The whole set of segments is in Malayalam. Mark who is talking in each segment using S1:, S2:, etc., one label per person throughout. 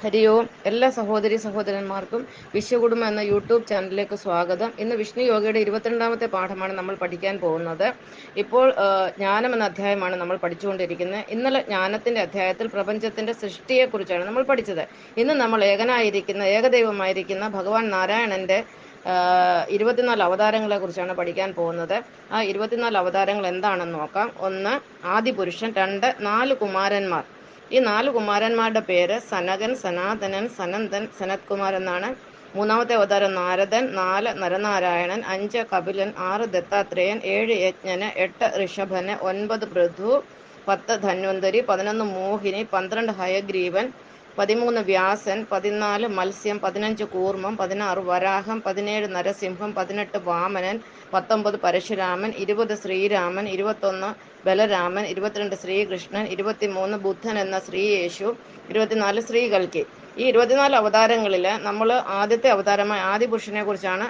S1: ഹരി ഓം. എല്ലാ സഹോദരി സഹോദരന്മാർക്കും വിശ്വകുടുംബം എന്ന യൂട്യൂബ് ചാനലിലേക്ക് സ്വാഗതം. ഇന്ന് വിഷ്ണു യോഗയുടെ 22ാമത്തെ പാഠമാണ് നമ്മൾ പഠിക്കാൻ പോകുന്നത്. ഇപ്പോൾ ജ്ഞാനം എന്ന അധ്യായമാണ് നമ്മൾ പഠിച്ചുകൊണ്ടിരിക്കുന്നത്. ഇന്നലെ ജ്ഞാനത്തിന്റെ അധ്യായത്തിൽ പ്രപഞ്ചത്തിന്റെ സൃഷ്ടിയെക്കുറിച്ചാണ് നമ്മൾ പഠിച്ചത്. ഇന്ന് നമ്മൾ ഏകദൈവമായിരിക്കുന്ന ഭഗവാൻ നാരായണന്റെ 24 അവതാരങ്ങളെ കുറിച്ചാണ് പഠിക്കാൻ പോകുന്നത്. ആ 24 അവതാരങ്ങൾ എന്താണെന്ന് നോക്കാം. 1 ആദിപുരുഷൻ, 2 4 കുമാരന്മാർ. ഈ 4 കുമാരന്മാരുടെ പേര് സനകൻ, സനാതനൻ, സനന്ദൻ, സനത്കുമാർ എന്നാണ്. 3ാമത്തെ അവതാരം നാരദൻ, 4 നരനാരായണൻ, 5 കപിലൻ, 6 ദത്താത്രേയൻ, 7 യജ്ഞന്, 8 ഋഷഭന്, 9 പൃഥു, 10 ധന്വന്തരി, 11 മോഹിനി, 12 ഹയഗ്രീവൻ, 13 വ്യാസൻ, 14 മത്സ്യം, 15 കൂർമ്മം, 16 വരാഹം, 17 നരസിംഹം, 18 വാമനൻ, 19 പരശുരാമൻ, 20 ശ്രീരാമൻ, 21 ബലരാമൻ, 22 ശ്രീകൃഷ്ണൻ, 23 ബുദ്ധൻ എന്ന ശ്രീയേശു, 24 ശ്രീകൽക്കി. ഈ 24 അവതാരങ്ങളിൽ നമ്മൾ ആദ്യത്തെ അവതാരമായ ആദിപുരുഷനെ കുറിച്ചാണ്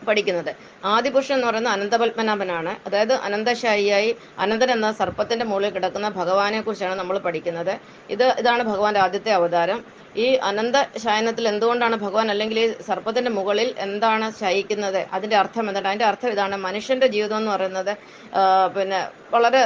S1: പഠിക്കുന്നത്. ആദിപുരുഷൻ എന്ന് പറയുന്നത് അനന്തപത്മനാഭനാണ്. അതായത് അനന്തശായിയായി അനന്തൻ എന്ന സർപ്പത്തിന്റെ മുകളിൽ കിടക്കുന്ന ഭഗവാനെ കുറിച്ചാണ് നമ്മൾ പഠിക്കുന്നത്. ഇതാണ് ഭഗവാന്റെ ആദ്യത്തെ അവതാരം. ഈ അനന്ത ശയനത്തിൽ എന്തുകൊണ്ടാണ് ഭഗവാൻ, അല്ലെങ്കിൽ ഈ സർപ്പത്തിന്റെ മുകളിൽ എന്താണ് ശയിക്കുന്നത്, അതിന്റെ അർത്ഥം എന്താണ്? അതിന്റെ അർത്ഥം ഇതാണ്: മനുഷ്യന്റെ ജീവിതം എന്ന് പറയുന്നത് വളരെ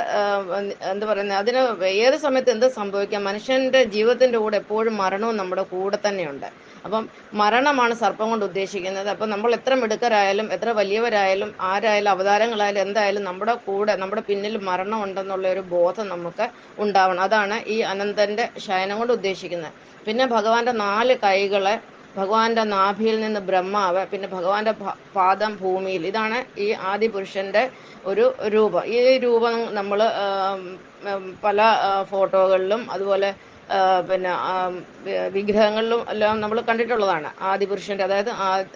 S1: എന്താ പറയുന്നത്, അതിന് ഏത് സമയത്ത് എന്ത് സംഭവിക്കാം. മനുഷ്യന്റെ ജീവിതത്തിന്റെ കൂടെ എപ്പോഴും മരണവും നമ്മുടെ കൂടെ തന്നെയുണ്ട്. അപ്പം മരണമാണ് സർപ്പം കൊണ്ട് ഉദ്ദേശിക്കുന്നത്. അപ്പം നമ്മൾ എത്ര മിടുക്കരായാലും എത്ര വലിയവരായാലും ആരായാലും അവതാരങ്ങളായാലും എന്തായാലും നമ്മുടെ കൂടെ, നമ്മുടെ പിന്നിൽ മരണം ഉണ്ടെന്നുള്ള ഒരു ബോധം നമുക്ക് ഉണ്ടാവണം. അതാണ് ഈ അനന്തന്റെ ശയനം കൊണ്ട് ഉദ്ദേശിക്കുന്നത്. പിന്നെ ഭഗവാന്റെ 4 കൈകളെ, ഭഗവാന്റെ നാഭിയിൽ നിന്ന് ബ്രഹ്മാവ്, പിന്നെ ഭഗവാന്റെ പാദം ഭൂമിയിൽ. ഇതാണ് ഈ ആദിപുരുഷന്റെ ഒരു രൂപം. ഈ രൂപം നമ്മൾ പല ഫോട്ടോകളിലും അതുപോലെ വിഗ്രഹങ്ങളിലും എല്ലാം നമ്മൾ കണ്ടിട്ടുള്ളതാണ് ആദിപുരുഷന്റെ, അതായത്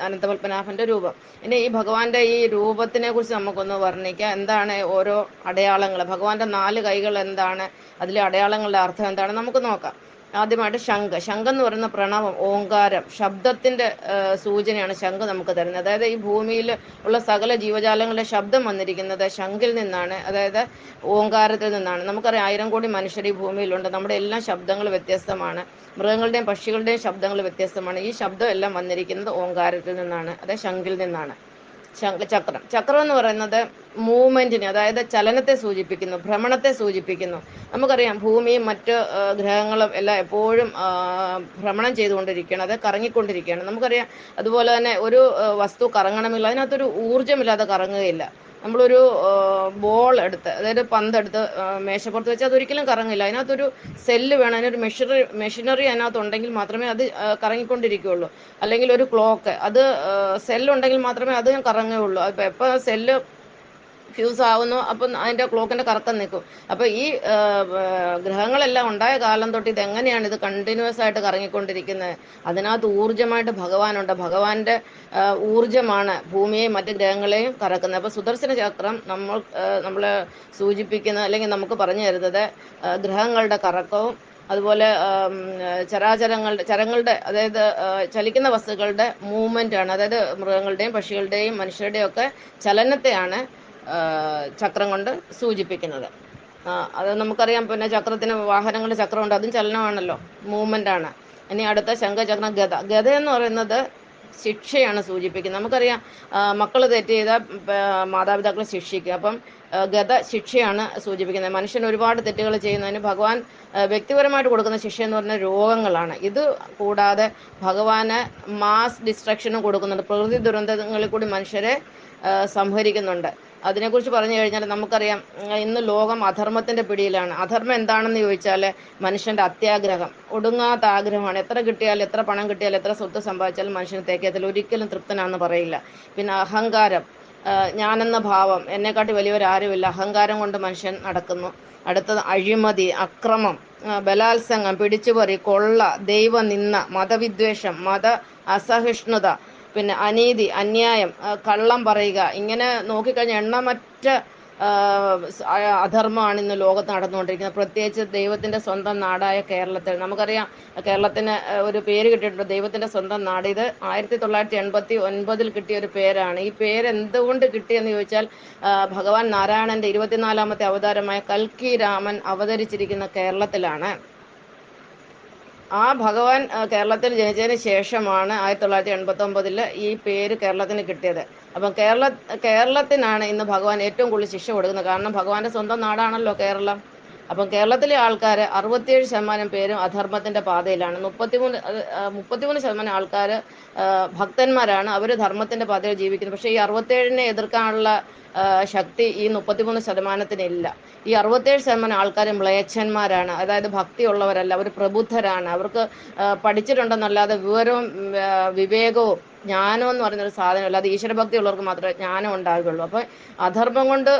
S1: അനന്തപത്മനാഭന്റെ രൂപം. ഇനി ഈ ഭഗവാന്റെ ഈ രൂപത്തിനെ കുറിച്ച് നമുക്കൊന്ന് വർണ്ണിക്കാം. എന്താണ് ഓരോ അടയാളങ്ങൾ, ഭഗവാന്റെ 4 കൈകൾ എന്താണ്, അതിലെ അടയാളങ്ങളുടെ അർത്ഥം എന്താണ് നമുക്ക് നോക്കാം. ആദ്യമായിട്ട് ശംഖ് എന്ന് പറയുന്ന പ്രണവം, ഓങ്കാരം, ശബ്ദത്തിന്റെ സൂചനയാണ് ശംഖ് നമുക്ക് തരുന്നത്. അതായത് ഈ ഭൂമിയിൽ ഉള്ള സകല ജീവജാലങ്ങളുടെ ശബ്ദം വന്നിരിക്കുന്നത് ശംഖിൽ നിന്നാണ്, അതായത് ഓങ്കാരത്തിൽ നിന്നാണ്. നമുക്കറിയാം 1000 കോടി മനുഷ്യർ ഈ ഭൂമിയിലുണ്ട്. നമ്മുടെ എല്ലാ ശബ്ദങ്ങൾ വ്യത്യസ്തമാണ്. മൃഗങ്ങളുടെയും പക്ഷികളുടെയും ശബ്ദങ്ങൾ വ്യത്യസ്തമാണ്. ഈ ശബ്ദം എല്ലാം വന്നിരിക്കുന്നത് ഓങ്കാരത്തിൽ നിന്നാണ്, അതായത് ശംഖിൽ നിന്നാണ്. ചക്രം എന്ന് പറയുന്നത് മൂവ്മെന്റിനെ, അതായത് ചലനത്തെ സൂചിപ്പിക്കുന്നു, ഭ്രമണത്തെ സൂചിപ്പിക്കുന്നു. നമുക്കറിയാം ഭൂമിയും മറ്റ് ഗ്രഹങ്ങളും എല്ലാം എപ്പോഴും ഭ്രമണം ചെയ്തുകൊണ്ടിരിക്കുകയാണ്, അത് കറങ്ങിക്കൊണ്ടിരിക്കുകയാണ്. നമുക്കറിയാം അതുപോലെ തന്നെ ഒരു വസ്തു കറങ്ങണമെങ്കിൽ അതിനകത്തൊരു ഊർജ്ജമില്ലാതെ കറങ്ങുകയില്ല. നമ്മളൊരു ബോൾ എടുത്ത്, അതായത് പന്തെടുത്ത് മേശപ്പുറത്ത് വെച്ച് അതൊരിക്കലും കറങ്ങില്ല. അതിനകത്തൊരു സെല്ല് വേണം, അതിനൊരു മെഷീനറി അതിനകത്ത് ഉണ്ടെങ്കിൽ മാത്രമേ അത് കറങ്ങിക്കൊണ്ടിരിക്കുകയുള്ളൂ. അല്ലെങ്കിൽ ഒരു ക്ലോക്ക്, അത് സെല്ലുണ്ടെങ്കിൽ മാത്രമേ അത് കറങ്ങുകയുള്ളൂ. അപ്പം എപ്പോൾ സെല്ല് ഫ്യൂസ് ആവുന്നു അപ്പം അതിൻ്റെ ക്ലോക്കിൻ്റെ കറക്കം നിൽക്കും. അപ്പോൾ ഈ ഗ്രഹങ്ങളെല്ലാം ഉണ്ടായ കാലം തൊട്ട് ഇതെങ്ങനെയാണ് ഇത് കണ്ടിന്യൂസ് ആയിട്ട് കറങ്ങിക്കൊണ്ടിരിക്കുന്നത്? അതിനകത്ത് ഊർജ്ജമായിട്ട് ഭഗവാനുണ്ട്. ഭഗവാന്റെ ഊർജ്ജമാണ് ഭൂമിയെയും മറ്റ് ഗ്രഹങ്ങളെയും കറക്കുന്നത്. അപ്പോൾ സുദർശന ചക്രം നമ്മളെ സൂചിപ്പിക്കുന്നത്, അല്ലെങ്കിൽ നമുക്ക് പറഞ്ഞു തരുന്നത് ഗ്രഹങ്ങളുടെ കറക്കവും അതുപോലെ ചരങ്ങളുടെ, അതായത് ചലിക്കുന്ന വസ്തുക്കളുടെ മൂവ്മെന്റ് ആണ്. അതായത് മൃഗങ്ങളുടെയും പക്ഷികളുടെയും മനുഷ്യരുടെയും ഒക്കെ ചലനത്തെയാണ് ചക്രം കൊണ്ട് സൂചിപ്പിക്കുന്നത്. അത് നമുക്കറിയാം. പിന്നെ ചക്രത്തിന് വാഹനങ്ങളുടെ ചക്രമുണ്ട്, അതും ചലനമാണല്ലോ, മൂവ്മെന്റ് ആണ്. ഇനി അടുത്ത ശംഖചക്രം, ഗദ എന്ന് പറയുന്നത് ശിക്ഷയാണ് സൂചിപ്പിക്കുന്നത്. നമുക്കറിയാം മക്കൾ തെറ്റ് ചെയ്താൽ മാതാപിതാക്കളെ ശിക്ഷിക്കുക. അപ്പം ഗദ ശിക്ഷയാണ് സൂചിപ്പിക്കുന്നത്. മനുഷ്യൻ ഒരുപാട് തെറ്റുകൾ ചെയ്യുന്നതിന് ഭഗവാൻ വ്യക്തിപരമായിട്ട് കൊടുക്കുന്ന ശിക്ഷ എന്ന് പറഞ്ഞാൽ രോഗങ്ങളാണ്. ഇത് കൂടാതെ ഭഗവാന് മാസ് ഡിസ്ട്രക്ഷനും കൊടുക്കുന്നുണ്ട്. പ്രകൃതി ദുരന്തങ്ങളിൽ കൂടി മനുഷ്യരെ സംഹരിക്കുന്നുണ്ട്. അതിനെക്കുറിച്ച് പറഞ്ഞു കഴിഞ്ഞാൽ നമുക്കറിയാം ഇന്ന് ലോകം അധർമ്മത്തിന്റെ പിടിയിലാണ്. അധർമ്മം എന്താണെന്ന് ചോദിച്ചാൽ മനുഷ്യന്റെ അത്യാഗ്രഹം, ഒടുങ്ങാത്ത ആഗ്രഹമാണ്. എത്ര കിട്ടിയാലും, എത്ര പണം കിട്ടിയാലും, എത്ര സ്വത്ത് സമ്പാദിച്ചാലും മനുഷ്യന് തേക്കത്തിൽ ഒരിക്കലും തൃപ്തനാണെന്ന് പറയില്ല. പിന്നെ അഹങ്കാരം, ഞാനെന്ന ഭാവം, എന്നെക്കാട്ടി വലിയവരാരുമില്ല, അഹങ്കാരം കൊണ്ട് മനുഷ്യൻ നടക്കുന്നു. അടുത്തത് അഴിമതി, അക്രമം, ബലാത്സംഗം, പിടിച്ചുപറി, കൊള്ള, ദൈവനിന്ദ, മതവിദ്വേഷം, മത അസഹിഷ്ണുത, പിന്നെ അനീതി, അന്യായം, കള്ളം പറയുക. ഇങ്ങനെ നോക്കിക്കഴിഞ്ഞാൽ എണ്ണമറ്റ അധർമ്മമാണ് ഇന്ന് ലോകത്ത് നടന്നുകൊണ്ടിരിക്കുന്നത്. പ്രത്യേകിച്ച് ദൈവത്തിന്റെ സ്വന്തം നാടായ കേരളത്തിൽ. നമുക്കറിയാം കേരളത്തിന് ഒരു പേര് കിട്ടിയിട്ടുണ്ട്, ദൈവത്തിന്റെ സ്വന്തം നാട്. ഇത് 1989 കിട്ടിയ ഒരു പേരാണ്. ഈ പേര് എന്തുകൊണ്ട് കിട്ടിയെന്ന് ചോദിച്ചാൽ ഭഗവാൻ നാരായണന്റെ 24ാമത്തെ അവതാരമായ കൽക്കി രാമൻ അവതരിച്ചിരിക്കുന്ന കേരളത്തിലാണ്. ആ ഭഗവാൻ കേരളത്തിൽ ജനിച്ചതിന് ശേഷമാണ് 1989 ഈ പേര് കേരളത്തിന് കിട്ടിയത്. അപ്പം കേരളത്തിനാണ് ഇന്ന് ഭഗവാൻ ഏറ്റവും കൂടുതൽ ശിക്ഷ കൊടുക്കുന്നത്. കാരണം ഭഗവാന്റെ സ്വന്തം നാടാണല്ലോ കേരളം. അപ്പം കേരളത്തിലെ ആൾക്കാർ 67% പേരും അധർമ്മത്തിന്റെ പാതയിലാണ്. 33% ആൾക്കാർ ഭക്തന്മാരാണ്, അവർ ധർമ്മത്തിന്റെ പാതയിൽ ജീവിക്കുന്നത്. പക്ഷേ ഈ 67നെ എതിർക്കാനുള്ള ശക്തി ഈ 33%-ഇല്ല. ഈ 67% ആൾക്കാർ മ്ലേച്ഛന്മാരാണ്, അതായത് ഭക്തിയുള്ളവരല്ല, അവർ പ്രബുദ്ധരാണ്. അവർക്ക് പഠിച്ചിട്ടുണ്ടെന്നല്ലാതെ വിവരവും വിവേകവും ജ്ഞാനം എന്ന് പറയുന്നൊരു സാധനമല്ല. അത് ഈശ്വരഭക്തി ഉള്ളവർക്ക് മാത്രമേ ജ്ഞാനം ഉണ്ടാകുകയുള്ളൂ. അപ്പം അധർമ്മം കൊണ്ട്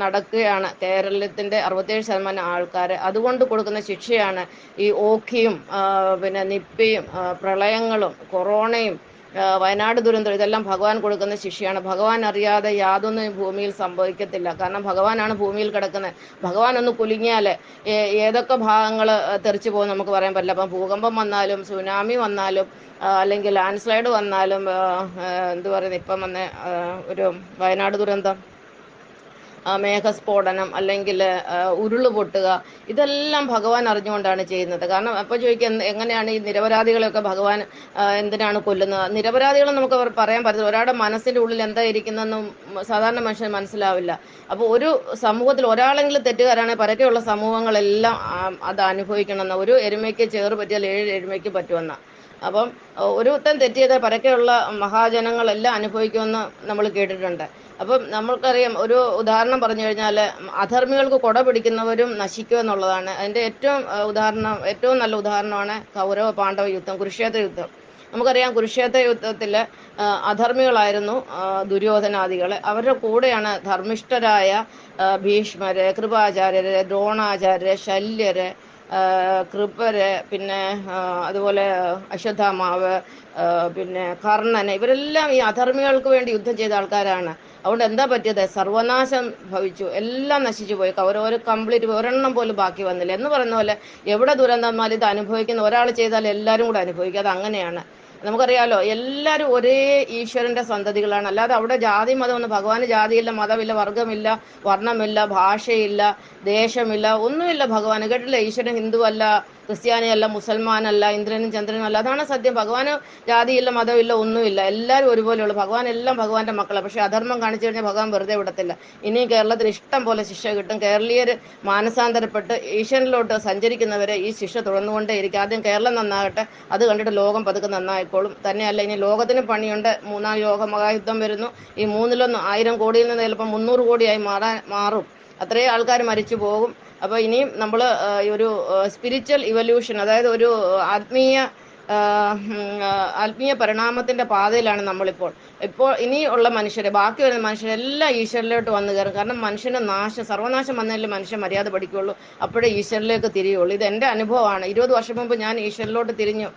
S1: നടക്കുകയാണ് കേരളത്തിന്റെ 67% ആൾക്കാർ. അതുകൊണ്ട് കൊടുക്കുന്ന ശിക്ഷയാണ് ഈ ഓഖിയും പിന്നെ നിപ്പയും പ്രളയങ്ങളും കൊറോണയും വയനാട് ദുരന്തം. ഇതെല്ലാം ഭഗവാൻ കൊടുക്കുന്ന ശിക്ഷയാണ്. ഭഗവാൻ അറിയാതെ യാതൊന്നും ഭൂമിയിൽ സംഭവിക്കത്തില്ല. കാരണം ഭഗവാനാണ് ഭൂമിയിൽ കിടക്കുന്നത്. ഭഗവാൻ ഒന്ന് കുലുങ്ങിയാൽ ഏതൊക്കെ ഭാഗങ്ങൾ തെറിച്ചു പോകും നമുക്ക് പറയാൻ പറ്റില്ല. അപ്പം ഭൂകമ്പം വന്നാലും സുനാമി വന്നാലും അല്ലെങ്കിൽ ലാൻഡ് സ്ലൈഡ് വന്നാലും എന്തു പറയുന്നത്, ഇപ്പം വന്ന ഒരു വയനാട് ദുരന്തം, മേഘസ്ഫോടനം, അല്ലെങ്കിൽ ഉരുള് പൊട്ടുക, ഇതെല്ലാം ഭഗവാൻ അറിഞ്ഞുകൊണ്ടാണ് ചെയ്യുന്നത്. കാരണം അപ്പോൾ ചോദിക്കുക, എങ്ങനെയാണ് ഈ നിരപരാധികളെയൊക്കെ ഭഗവാൻ എന്തിനാണ് കൊല്ലുന്നത്? നിരപരാധികളെ നമുക്ക് പറയാൻ പറ്റില്ല. ഒരാളുടെ മനസ്സിൻ്റെ ഉള്ളിൽ എന്താ ഇരിക്കുന്നതെന്നും സാധാരണ മനുഷ്യന് മനസ്സിലാവില്ല. അപ്പോൾ ഒരു സമൂഹത്തിൽ ഒരാളെങ്കിലും തെറ്റുകാരാണെങ്കിൽ പരക്കെയുള്ള സമൂഹങ്ങളെല്ലാം അത് അനുഭവിക്കണമെന്ന, ഒരു എരുമയ്ക്ക് ചേറ് പറ്റിയാൽ 7 എരുമയ്ക്ക് പറ്റുമെന്ന. അപ്പം ഒരുത്തൻ തെറ്റ് ചെയ്താൽ പരക്കെയുള്ള മഹാജനങ്ങളെല്ലാം അനുഭവിക്കുമെന്ന് നമ്മൾ കേട്ടിട്ടുണ്ട്. അപ്പം നമ്മൾക്കറിയാം, ഒരു ഉദാഹരണം പറഞ്ഞു കഴിഞ്ഞാൽ അധർമ്മികൾക്ക് കൊട പിടിക്കുന്നവരും നശിക്കുക എന്നുള്ളതാണ്. അതിൻ്റെ ഏറ്റവും നല്ല ഉദാഹരണമാണ് കൗരവ പാണ്ഡവ യുദ്ധം, കുരുക്ഷേത്ര യുദ്ധം. നമുക്കറിയാം, കുരുക്ഷേത്ര യുദ്ധത്തിൽ അധർമ്മികളായിരുന്നു ദുര്യോധനാദികൾ. അവരുടെ കൂടെയാണ് ധർമ്മിഷ്ഠരായ ഭീഷ്മര്, കൃപാചാര്യര്, ദ്രോണാചാര്യര്, ശല്യര്, കൃപര്, പിന്നെ അതുപോലെ അശ്വത്ഥാമാവ്, പിന്നെ കർണന്, ഇവരെല്ലാം ഈ അധർമ്മികൾക്ക് വേണ്ടി യുദ്ധം ചെയ്ത ആൾക്കാരാണ്. അതുകൊണ്ട് എന്താ പറ്റിയത്? സർവനാശം ഭവിച്ചു, എല്ലാം നശിച്ചു പോയി. കൗരവർ കംപ്ലീറ്റ്, ഒരെണ്ണം പോലും ബാക്കി വന്നില്ല. എന്ന് പറയുന്ന പോലെ എവിടെ ദുരന്തം വന്നാലും ഇത് അനുഭവിക്കുന്ന ഒരാൾ ചെയ്താൽ എല്ലാവരും കൂടെ അനുഭവിക്കുക. അത് അങ്ങനെയാണ്. നമുക്കറിയാലോ, എല്ലാവരും ഒരേ ഈശ്വരന്റെ സന്തതികളാണ്. അല്ലാതെ അവിടെ ജാതി മതമൊന്നും, ഭഗവാന് ജാതിയില്ല, മതമില്ല, വർഗമില്ല, വർണ്ണമില്ല, ഭാഷയില്ല, ദേശമില്ല, ഒന്നുമില്ല. ഭഗവാന് കേട്ടില്ല, ഈശ്വരൻ ഹിന്ദു അല്ല, ക്രിസ്ത്യാനിയല്ല, മുസൽമാനല്ല, ഇന്ദ്രനും ചന്ദ്രനും അല്ല. അതാണ് സത്യം. ഭഗവാന് ജാതിയില്ല, മതമില്ല, ഒന്നുമില്ല. എല്ലാവരും ഒരുപോലെയുള്ളൂ. ഭഗവാൻ എല്ലാം ഭഗവാന്റെ മക്കളാണ്. പക്ഷെ അധർമ്മം കാണിച്ചു കഴിഞ്ഞാൽ ഭഗവാൻ വെറുതെ വിടത്തില്ല. ഇനിയും കേരളത്തിൽ ഇഷ്ടം പോലെ ശിക്ഷ കിട്ടും. കേരളീയർ മാനസാന്തരപ്പെട്ട് ഈശ്വരനിലോട്ട് സഞ്ചരിക്കുന്നവരെ ഈ ശിക്ഷ തുടർന്നുകൊണ്ടേയിരിക്കും. ആദ്യം കേരളം നന്നാകട്ടെ, അത് കണ്ടിട്ട് ലോകം പതുക്കെ നന്നായിക്കോളും. തന്നെയല്ല, ഇനി ലോകത്തിന് പണിയുണ്ട്. 3-ാം ലോക മഹായുദ്ധം വരുന്നു. ഈ 1/3 1000 കോടിയിൽ നിന്ന് ചിലപ്പോൾ 300 കോടിയായി മാറും. അത്രയും ആൾക്കാർ മരിച്ചു പോകും. അപ്പോൾ ഇനിയും നമ്മൾ ഒരു സ്പിരിച്വൽ ഇവല്യൂഷൻ, അതായത് ഒരു ആത്മീയ പരിണാമത്തിന്റെ പാതയിലാണ് നമ്മളിപ്പോൾ. ഇനിയുള്ള ബാക്കി വരുന്ന മനുഷ്യരെല്ലാം ഈശ്വരനിലോട്ട് വന്നു കയറും. കാരണം മനുഷ്യന് സർവനാശം വന്നതിൽ മനുഷ്യൻ മര്യാദ പഠിക്കുകയുള്ളൂ. അപ്പോഴേ ഈശ്വരനിലേക്ക് തിരിയുള്ളൂ. ഇത് എൻ്റെ അനുഭവമാണ്. 20 വർഷം മുമ്പ് ഞാൻ ഈശ്വരനിലോട്ട് തിരിഞ്ഞു.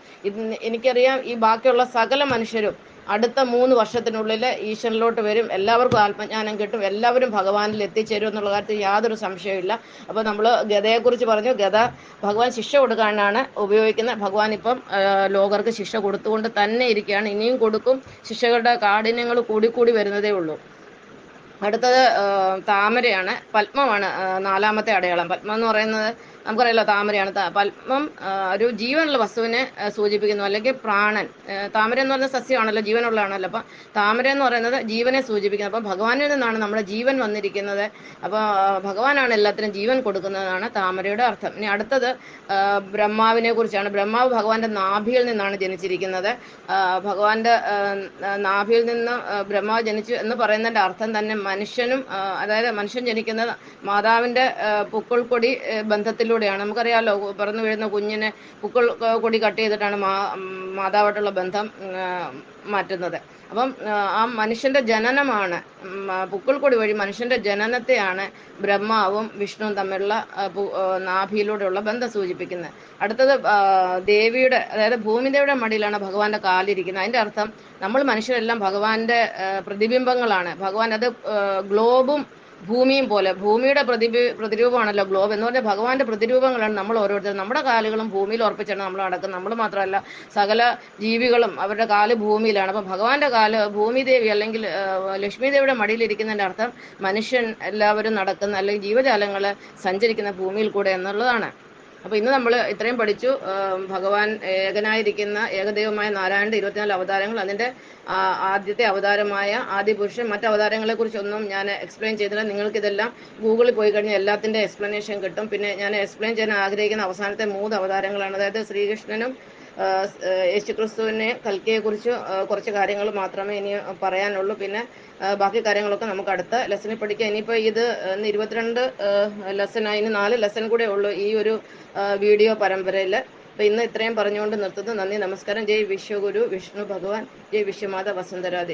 S1: എനിക്കറിയാം, ഈ ബാക്കിയുള്ള സകല മനുഷ്യരും അടുത്ത 3 വർഷത്തിനുള്ളിൽ ഈശ്വരനിലോട്ട് വരും. എല്ലാവർക്കും ആത്മജ്ഞാനം കിട്ടും. എല്ലാവരും ഭഗവാനിൽ എത്തിച്ചേരും എന്നുള്ള കാര്യത്തിൽ യാതൊരു സംശയമില്ല. അപ്പോൾ നമ്മൾ ഗദയെക്കുറിച്ച് പറഞ്ഞു. ഗദ ഭഗവാൻ ശിക്ഷ കൊടുക്കാനാണ് ഉപയോഗിക്കുന്നത്. ഭഗവാൻ ഇപ്പം ലോകർക്ക് ശിക്ഷ കൊടുത്തുകൊണ്ട് തന്നെ ഇരിക്കുകയാണ്. ഇനിയും കൊടുക്കും. ശിക്ഷകളുടെ കാഠിന്യങ്ങൾ കൂടിക്കൂടി വരുന്നതേ ഉള്ളൂ. അടുത്തത് താമരയാണ്. പത്മമാണ് 4ാമത്തെ അടയാളം. പത്മം എന്ന് പറയുന്നത് നമുക്കറിയാലോ, താമരയാണ്. പത്മം ഒരു ജീവനുള്ള വസ്തുവിനെ സൂചിപ്പിക്കുന്നു, അല്ലെങ്കിൽ പ്രാണൻ. താമര എന്ന് പറയുന്നത് സസ്യമാണല്ലോ, ജീവനുള്ളതാണല്ലോ. അപ്പം താമര എന്ന് പറയുന്നത് ജീവനെ സൂചിപ്പിക്കുന്നത്. അപ്പം ഭഗവാനിൽ നിന്നാണ് നമ്മുടെ ജീവൻ വന്നിരിക്കുന്നത്. അപ്പോൾ ഭഗവാനാണ് എല്ലാത്തിനും ജീവൻ കൊടുക്കുന്നതാണ് താമരയുടെ അർത്ഥം. ഇനി അടുത്തത് ബ്രഹ്മാവിനെ കുറിച്ചാണ്. ബ്രഹ്മാവ് ഭഗവാന്റെ നാഭിയിൽ നിന്നാണ് ജനിച്ചിരിക്കുന്നത്. ഭഗവാന്റെ നാഭിയിൽ നിന്ന് ബ്രഹ്മാവ് ജനിച്ചു എന്ന് പറയുന്നതിൻ്റെ അർത്ഥം തന്നെ മനുഷ്യനും, അതായത് മനുഷ്യൻ ജനിക്കുന്നത് മാതാവിന്റെ പുക്കിൾ കൊടി ബന്ധത്തിലൂടെയാണ്. നമുക്കറിയാമല്ലോ, പിറന്നു വീഴുന്ന കുഞ്ഞിനെ പുക്കിൾ കൊടി കട്ട് ചെയ്തിട്ടാണ് മാതാവായിട്ടുള്ള ബന്ധം മാറ്റുന്നത്. അപ്പം ആ മനുഷ്യന്റെ ജനനമാണ്, പുക്കിൾ കൊടി വഴി മനുഷ്യന്റെ ജനനത്തെയാണ് ബ്രഹ്മാവും വിഷ്ണുവും തമ്മിലുള്ള നാഭിയിലൂടെയുള്ള ബന്ധം സൂചിപ്പിക്കുന്നത്. അടുത്തത് ദേവിയുടെ, അതായത് ഭൂമിദേവിയുടെ മടിയിലാണ് ഭഗവാന്റെ കാലിരിക്കുന്നത്. അതിന്റെ അർത്ഥം നമ്മൾ മനുഷ്യരെല്ലാം ഭഗവാന്റെ പ്രതിബിംബങ്ങളാണ്. ഭഗവാൻ അത് ഗ്ലോബും ഭൂമിയും പോലെ, ഭൂമിയുടെ പ്രതിരൂപമാണല്ലോ ഗ്ലോബ് എന്ന് പറഞ്ഞാൽ. ഭഗവാന്റെ പ്രതിരൂപങ്ങളാണ് നമ്മൾ ഓരോരുത്തരും. നമ്മുടെ കാലുകളും ഭൂമിയിൽ ഉറപ്പിച്ചാണ് നമ്മൾ നടക്കുന്നത്. നമ്മൾ മാത്രമല്ല, സകല ജീവികളും അവരുടെ കാല് ഭൂമിയിലാണ്. അപ്പം ഭഗവാന്റെ കാല് ഭൂമിദേവി അല്ലെങ്കിൽ ലക്ഷ്മി ദേവിയുടെ മടിയിലിരിക്കുന്നതിൻ്റെ അർത്ഥം മനുഷ്യൻ എല്ലാവരും നടക്കുന്ന, അല്ലെങ്കിൽ ജീവജാലങ്ങൾ സഞ്ചരിക്കുന്ന ഭൂമിയിൽ കൂടെ എന്നുള്ളതാണ്. അപ്പോൾ ഇന്ന് നമ്മൾ ഇത്രയും പഠിച്ചു. ഭഗവാൻ ഏകനായിരിക്കുന്ന ഏകദൈവമായ നാരായണന്റെ 24 അവതാരങ്ങൾ, അതിന്റെ ആദ്യത്തെ അവതാരമായ ആദിപുരുഷൻ, മറ്റ് അവതാരങ്ങളെ കുറിച്ചൊന്നും ഞാൻ എക്സ്പ്ലെയിൻ ചെയ്തില്ല. നിങ്ങൾക്ക് ഇതെല്ലാം ഗൂഗിളിൽ പോയി കഴിഞ്ഞാൽ എല്ലാത്തിന്റെ എക്സ്പ്ലനേഷൻ കിട്ടും. പിന്നെ ഞാൻ എക്സ്പ്ലെയിൻ ചെയ്യാൻ ആഗ്രഹിക്കുന്ന അവസാനത്തെ 3 അവതാരങ്ങളാണ്. അതായത് ശ്രീകൃഷ്ണനും യേശുക്രിസ്തുവിനെ കൽക്കിയെ കുറിച്ച് കുറച്ച് കാര്യങ്ങൾ മാത്രമേ ഇനി പറയാനുള്ളൂ. പിന്നെ ബാക്കി കാര്യങ്ങളൊക്കെ നമുക്ക് അടുത്ത ലെസണിൽ പഠിക്കാം. ഇനിയിപ്പോൾ ഇത് 22 ലെസനായി, ഇനി 4 ലെസൺ കൂടെ ഉള്ളൂ ഈ ഒരു വീഡിയോ പരമ്പരയിൽ. അപ്പോൾ ഇന്ന് ഇത്രയും പറഞ്ഞുകൊണ്ട് നിർത്തുന്നു. നന്ദി, നമസ്കാരം. ജയ് വിശ്വഗുരു വിഷ്ണു ഭഗവാൻ, ജയ് വിശ്വമാത വസുന്ധരാദേവി.